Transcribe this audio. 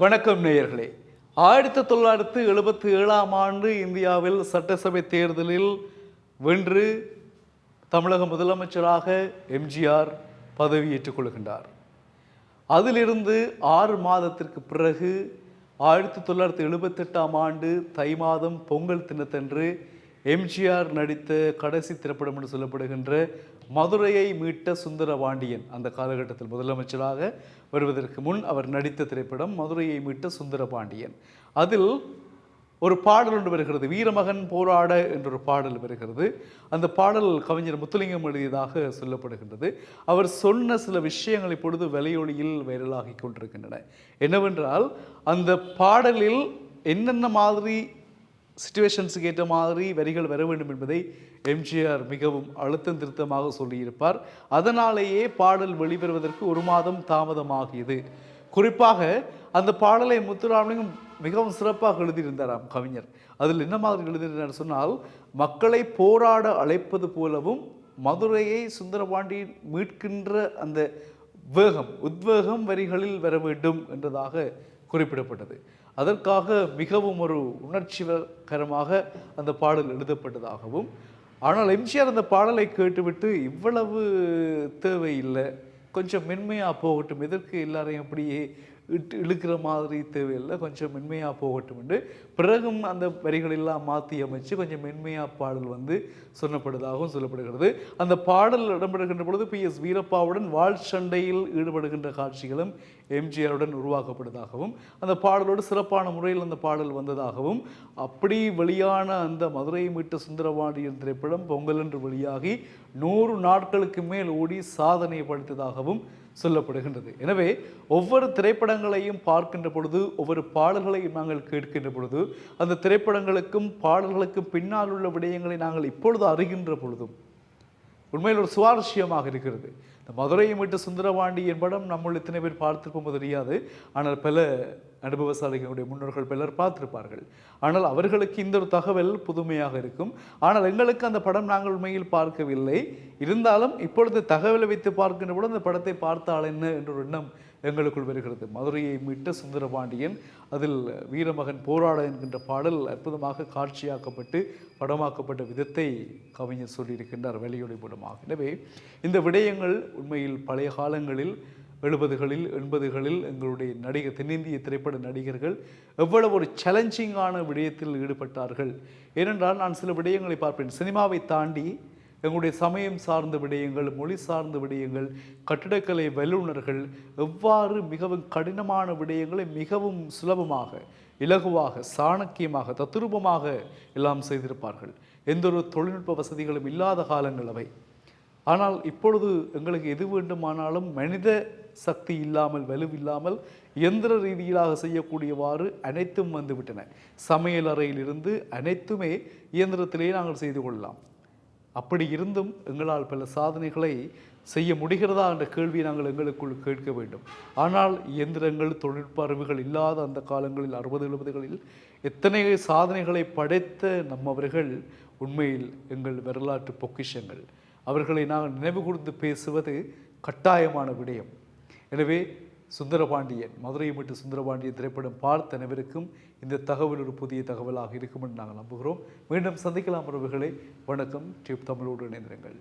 வணக்கம் நேயர்களே. 1977ஆம் ஆண்டு இந்தியாவில் சட்டசபை தேர்தலில் வென்று தமிழக முதலமைச்சராக எம்ஜிஆர் பதவியேற்றுக் கொள்கின்றார். அதிலிருந்து 6 மாதத்திற்கு பிறகு 1978ஆம் ஆண்டு தை மாதம் பொங்கல் தினத்தன்று எம்ஜிஆர் நடித்த கடைசி திரைப்படம் என்று சொல்லப்படுகின்ற மதுரையை மீட்ட சுந்தரபாண்டியன், அந்த காலகட்டத்தில் முதலமைச்சராக வருவதற்கு முன் அவர் நடித்த திரைப்படம் மதுரையை மீட்ட சுந்தரபாண்டியன். அதில் ஒரு பாடல் ஒன்று வருகிறது, வீரமகன் போராட என்றொரு பாடல் வருகிறது. அந்த பாடல் கவிஞர் முத்துலிங்கம் எழுதியதாக சொல்லப்படுகின்றது. அவர் சொன்ன சில விஷயங்கள் இப்பொழுது வலையொலியில் வைரலாகி கொண்டிருக்கின்றன. என்னவென்றால், அந்த பாடலில் என்னென்ன மாதிரி சிச்சுவேஷன்ஸுக்கு ஏற்ற மாதிரி வரிகள் வர வேண்டும் என்பதை எம்ஜிஆர் மிகவும் அழுத்தம் திருத்தமாக சொல்லியிருப்பார். அதனாலேயே பாடல் வெளிவருவதற்கு 1 மாதம் தாமதமாகியது. குறிப்பாக அந்த பாடலை முத்துராமலிங்கம் மிகவும் சிறப்பாக எழுதியிருந்தாராம் கவிஞர். அதில் என்ன மாதிரி எழுதியிருந்தார் சொன்னால், மக்களை போராட அழைப்பது போலவும் மதுரையை சுந்தரபாண்டி மீட்கின்ற அந்த உத்வேகம் வரிகளில் வர வேண்டும் என்றதாக குறிப்பிடப்பட்டது. அதற்காக மிகவும் ஒரு உணர்ச்சிகரமாக அந்த பாடல் எழுதப்பட்டதாகவும், ஆனால் எம்ஜிஆர் அந்த பாடலை கேட்டுவிட்டு இவ்வளவு தேவையில்லை, கொஞ்சம் மென்மையாக போகட்டும், எதற்கு எல்லாரையும் அப்படியே இழுக்கிற மாதிரி தேவையில்லை, கொஞ்சம் மென்மையாக போகட்டும் என்று பிறகும் அந்த வரிகளெல்லாம் மாற்றி அமைச்சு கொஞ்சம் மென்மையாக பாடல் சொன்னப்படுவதாகவும் சொல்லப்படுகிறது. அந்த பாடல் இடம்பெறுகின்ற பொழுது PS வீரப்பாவுடன் வாள் சண்டையில் ஈடுபடுகின்ற காட்சிகளும் எம்ஜிஆருடன் உருவாக்கப்படுவதாகவும், அந்த பாடலோடு சிறப்பான முறையில் அந்த பாடல் வந்ததாகவும், அப்படி வெளியான அந்த மதுரையை மீட்ட சுந்தரபாண்டியன் திரைப்படம் பொங்கல் என்று வெளியாகி 100 நாட்களுக்கு மேல் ஓடி சாதனை படைத்ததாகவும் சொல்லப்படுகின்றது. எனவே ஒவ்வொரு திரைப்படங்களையும் பார்க்கின்ற பொழுது, ஒவ்வொரு பாடல்களையும் நாங்கள் கேட்கின்ற பொழுது, அந்த திரைப்படங்களுக்கும் பாடல்களுக்கும் பின்னால் உள்ள விடயங்களை நாங்கள் இப்பொழுது அறிகின்ற பொழுதும் உண்மையில் ஒரு சுவாரஸ்யமாக இருக்கிறது. இந்த மதுரையை மீட்ட சுந்தரபாண்டியன் படம் நம்மள் இத்தனை பேர் பார்த்திருப்போம் தெரியாது. ஆனால் பல அனுபவசாலிகளுடைய முன்னோர்கள் பலர் பார்த்திருப்பார்கள். ஆனால் அவர்களுக்கு இந்த ஒரு தகவல் புதுமையாக இருக்கும். ஆனால் எங்களுக்கு அந்த படம் நாங்கள் உண்மையில் பார்க்கவில்லை. இருந்தாலும் இப்பொழுது தகவலை வைத்து பார்க்கின்ற பொழுது அந்த படத்தை பார்த்தால் என்ன என்ற ஒரு எண்ணம் எங்களுக்குள் வருகிறது. மதுரையை மீட்ட சுந்தரபாண்டியன், அதில் வீரமகன் போராட என்கின்ற பாடல் அற்புதமாக காட்சியாக்கப்பட்டு படமாக்கப்பட்ட விதத்தை கவிஞர் சொல்லியிருக்கின்றார் வெளியொலி மூலமாக. எனவே இந்த விடயங்கள் உண்மையில் பழைய காலங்களில் 70களில் 80களில் எங்களுடைய தென்னிந்திய திரைப்பட நடிகர்கள் எவ்வளவு ஒரு சேலஞ்சிங்கான விடயத்தில் ஈடுபட்டார்கள். ஏனென்றால் நான் சில விடயங்களை பார்ப்பேன், சினிமாவை தாண்டி எங்களுடைய சமயம் சார்ந்த விடயங்கள், மொழி சார்ந்த விடயங்கள், கட்டிடக்கலை வல்லுநர்கள் எவ்வாறு மிகவும் கடினமான விடயங்களை மிகவும் சுலபமாக, இலகுவாக, சாணக்கியமாக, தத்துரூபமாக எல்லாம் செய்திருப்பார்கள். எந்த ஒரு தொழில்நுட்ப வசதிகளும் இல்லாத காலங்கள் அவை. ஆனால் இப்பொழுது எங்களுக்கு எது வேண்டுமானாலும் மனித சக்தி இல்லாமல், வலுவில்லாமல் இயந்திர ரீதியிலாக செய்யக்கூடியவாறு அனைத்தும் வந்துவிட்டன. சமையல் அறையிலிருந்து அனைத்துமே இயந்திரத்திலேயே நாங்கள் செய்து கொள்ளலாம். அப்படி இருந்தும் எங்களால் பல சாதனைகளை செய்ய முடிகிறதா என்ற கேள்வியை நாங்கள் எங்களுக்குள் கேட்க வேண்டும். ஆனால் இயந்திரங்கள், தொழில்நுட்ப அறிவுகள் இல்லாத அந்த காலங்களில் 60, 70களில் எத்தனை சாதனைகளை படைத்த நம்மவர்கள் உண்மையில் எங்கள் வரலாற்று பொக்கிஷங்கள். அவர்களை நாங்கள் நினைவு கூர்ந்து பேசுவது கட்டாயமான விடயம். எனவே சுந்தரபாண்டியன், மதுரையை மீட்ட சுந்தரபாண்டியன் திரைப்படம் பார்த்த அனைவருக்கும் இந்த தகவல் ஒரு புதிய தகவலாக இருக்கும் என்று நாங்கள் நம்புகிறோம். மீண்டும் சந்திக்கலாம் உறவுகளே. வணக்கம். டியூப் தமிழோடு இணைந்திருங்கள்.